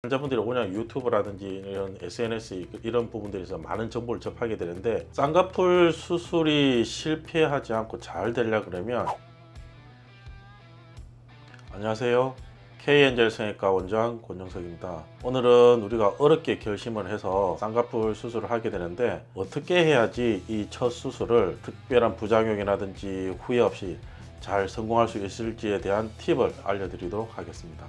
환자분들이 그냥 유튜브라든지 이런 SNS 이런 부분들에서 많은 정보를 접하게 되는데, 쌍꺼풀 수술이 실패하지 않고 잘 되려 그러면, 안녕하세요, K엔젤 성형외과 원장 권영석입니다. 오늘은 우리가 어렵게 결심을 해서 쌍꺼풀 수술을 하게 되는데, 어떻게 해야지 이 첫 수술을 특별한 부작용이라든지 후회 없이 잘 성공할 수 있을지에 대한 팁을 알려드리도록 하겠습니다.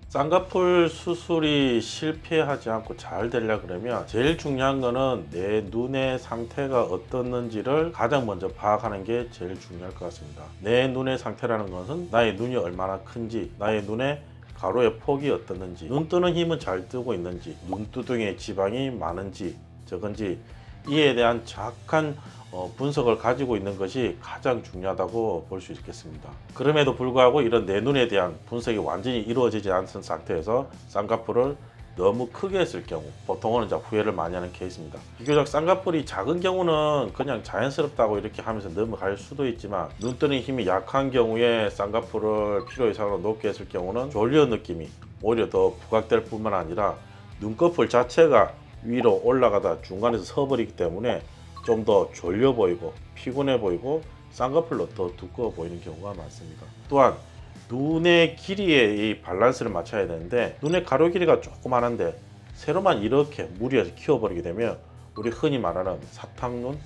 쌍꺼풀 수술이 실패하지 않고 잘 되려 그러면 제일 중요한 거는 내 눈의 상태가 어떻는지를 가장 먼저 파악하는 게 제일 중요할 것 같습니다. 내 눈의 상태라는 것은 나의 눈이 얼마나 큰지, 나의 눈의 가로의 폭이 어떻는지, 눈 뜨는 힘은 잘 뜨고 있는지, 눈두덩이에 지방이 많은지 적은지, 이에 대한 정확한 분석을 가지고 있는 것이 가장 중요하다고 볼 수 있겠습니다. 그럼에도 불구하고 이런 내 눈에 대한 분석이 완전히 이루어지지 않은 상태에서 쌍꺼풀을 너무 크게 했을 경우, 보통은 이제 후회를 많이 하는 케이스입니다. 비교적 쌍꺼풀이 작은 경우는 그냥 자연스럽다고 이렇게 하면서 넘어갈 수도 있지만, 눈 뜨는 힘이 약한 경우에 쌍꺼풀을 필요 이상으로 높게 했을 경우는 졸려 느낌이 오히려 더 부각될 뿐만 아니라 눈꺼풀 자체가 위로 올라가다 중간에서 서버리기 때문에 좀 더 졸려 보이고 피곤해 보이고 쌍꺼풀로 더 두꺼워 보이는 경우가 많습니다. 또한 눈의 길이에 이 밸런스를 맞춰야 되는데, 눈의 가로 길이가 조그만한데 세로만 이렇게 무리해서 키워버리게 되면 우리 흔히 말하는 사탕눈,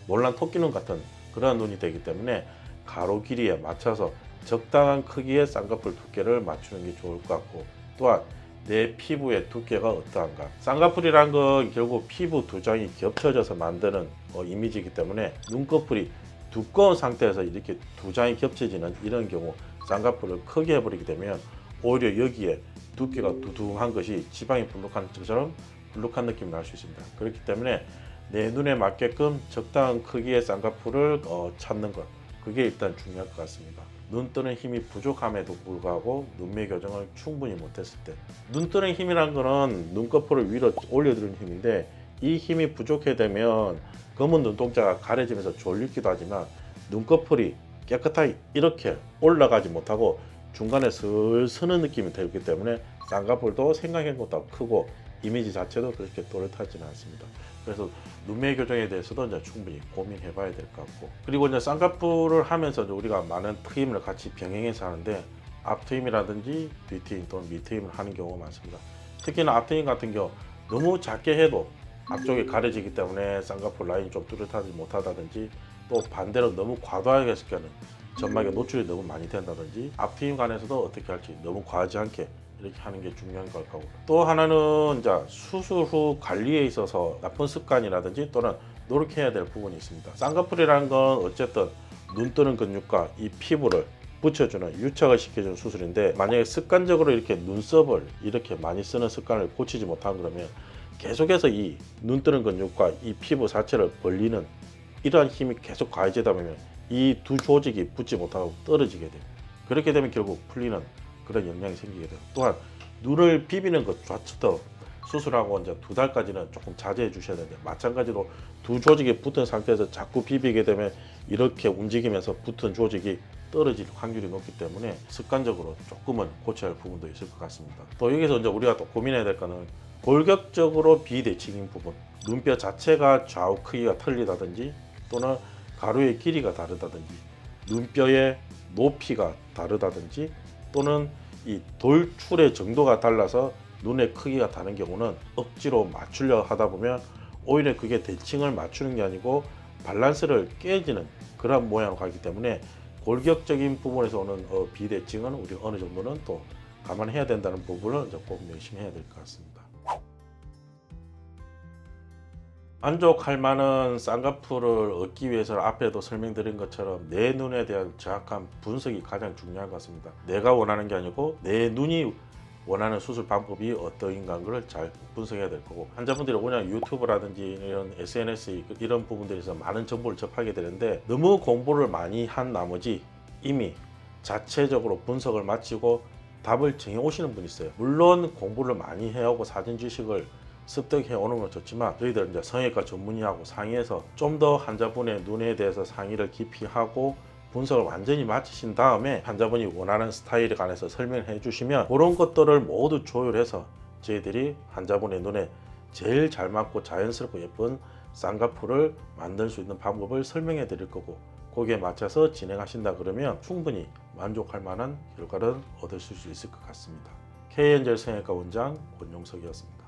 놀란 토끼눈 같은 그런 눈이 되기 때문에 가로 길이에 맞춰서 적당한 크기의 쌍꺼풀 두께를 맞추는 게 좋을 것 같고, 또한 내 피부의 두께가 어떠한가. 쌍꺼풀이란 건 결국 피부 두 장이 겹쳐져서 만드는 이미지이기 때문에, 눈꺼풀이 두꺼운 상태에서 이렇게 두 장이 겹쳐지는 이런 경우 쌍꺼풀을 크게 해버리게 되면 오히려 여기에 두께가 두둥한 것이 지방이 불룩한 것처럼 불룩한 느낌이 날 수 있습니다. 그렇기 때문에 내 눈에 맞게끔 적당한 크기의 쌍꺼풀을 찾는 것, 그게 일단 중요할 것 같습니다. 눈 뜨는 힘이 부족함에도 불구하고 눈매 교정을 충분히 못했을 때, 눈 뜨는 힘이란 거는 눈꺼풀을 위로 올려드리는 힘인데, 이 힘이 부족해 되면 검은 눈동자가 가려지면서 졸리기도 하지만 눈꺼풀이 깨끗하게 이렇게 올라가지 못하고 중간에 슬 서는 느낌이 들기 때문에 쌍꺼풀도 생각한 것보다 크고 이미지 자체도 그렇게 또렷하지는 않습니다. 그래서 눈매 교정에 대해서도 이제 충분히 고민해 봐야 될 것 같고, 그리고 이제 쌍꺼풀을 하면서 우리가 많은 트임을 같이 병행해서 하는데, 앞트임이라든지 뒤트임 또는 밑트임을 하는 경우가 많습니다. 특히나 앞트임 같은 경우 너무 작게 해도 앞쪽에 가려지기 때문에 쌍꺼풀 라인이 좀 뚜렷하지 못하다든지, 또 반대로 너무 과도하게 했을 때는 점막에 노출이 너무 많이 된다든지, 앞트임 간에서도 어떻게 할지 너무 과하지 않게 이렇게 하는 게 중요한 것 같고, 또 하나는 이제 수술 후 관리에 있어서 나쁜 습관이라든지 또는 노력해야 될 부분이 있습니다. 쌍꺼풀이라는 건 어쨌든 눈 뜨는 근육과 이 피부를 붙여주는, 유착을 시켜주는 수술인데, 만약에 습관적으로 이렇게 눈썹을 이렇게 많이 쓰는 습관을 고치지 못하면 그러면 계속해서 이 눈 뜨는 근육과 이 피부 자체를 벌리는 이러한 힘이 계속 가해지다 보면 이 두 조직이 붙지 못하고 떨어지게 돼요. 그렇게 되면 결국 풀리는 그런 영향이 생기게 돼요. 또한 눈을 비비는 것 자체도 수술하고 이제 2달까지는 조금 자제해 주셔야 되는데, 마찬가지로 두 조직이 붙은 상태에서 자꾸 비비게 되면 이렇게 움직이면서 붙은 조직이 떨어질 확률이 높기 때문에 습관적으로 조금은 고쳐야 할 부분도 있을 것 같습니다. 또 여기서 이제 우리가 또 고민해야 될 거는 골격적으로 비대칭인 부분, 눈뼈 자체가 좌우 크기가 틀리다든지 또는 가로의 길이가 다르다든지, 눈뼈의 높이가 다르다든지, 또는 이 돌출의 정도가 달라서 눈의 크기가 다른 경우는 억지로 맞추려 하다 보면 오히려 그게 대칭을 맞추는 게 아니고 밸런스를 깨지는 그런 모양으로 가기 때문에, 골격적인 부분에서 오는 비대칭은 우리 어느 정도는 또 감안해야 된다는 부분을 이제 꼭 명심해야 될 것 같습니다. 만족할 만한 쌍꺼풀을 얻기 위해서는 앞에도 설명드린 것처럼 내 눈에 대한 정확한 분석이 가장 중요한 것 같습니다. 내가 원하는 게 아니고 내 눈이 원하는 수술 방법이 어떠인가를 잘 분석해야 될 거고, 환자분들이 그냥 유튜브라든지 이런 SNS 이런 부분들에서 많은 정보를 접하게 되는데, 너무 공부를 많이 한 나머지 이미 자체적으로 분석을 마치고 답을 정해 오시는 분이 있어요. 물론 공부를 많이 해오고 사전 지식을 습득해 오는 건 좋지만, 저희들은 이제 성형외과 전문의하고 상의해서 좀 더 환자분의 눈에 대해서 상의를 깊이 하고 분석을 완전히 마치신 다음에 환자분이 원하는 스타일에 관해서 설명해 주시면 그런 것들을 모두 조율해서 저희들이 환자분의 눈에 제일 잘 맞고 자연스럽고 예쁜 쌍꺼풀을 만들 수 있는 방법을 설명해 드릴 거고, 거기에 맞춰서 진행하신다 그러면 충분히 만족할 만한 결과를 얻으실 수 있을 것 같습니다. K엔젤 성형외과 원장 권용석이었습니다.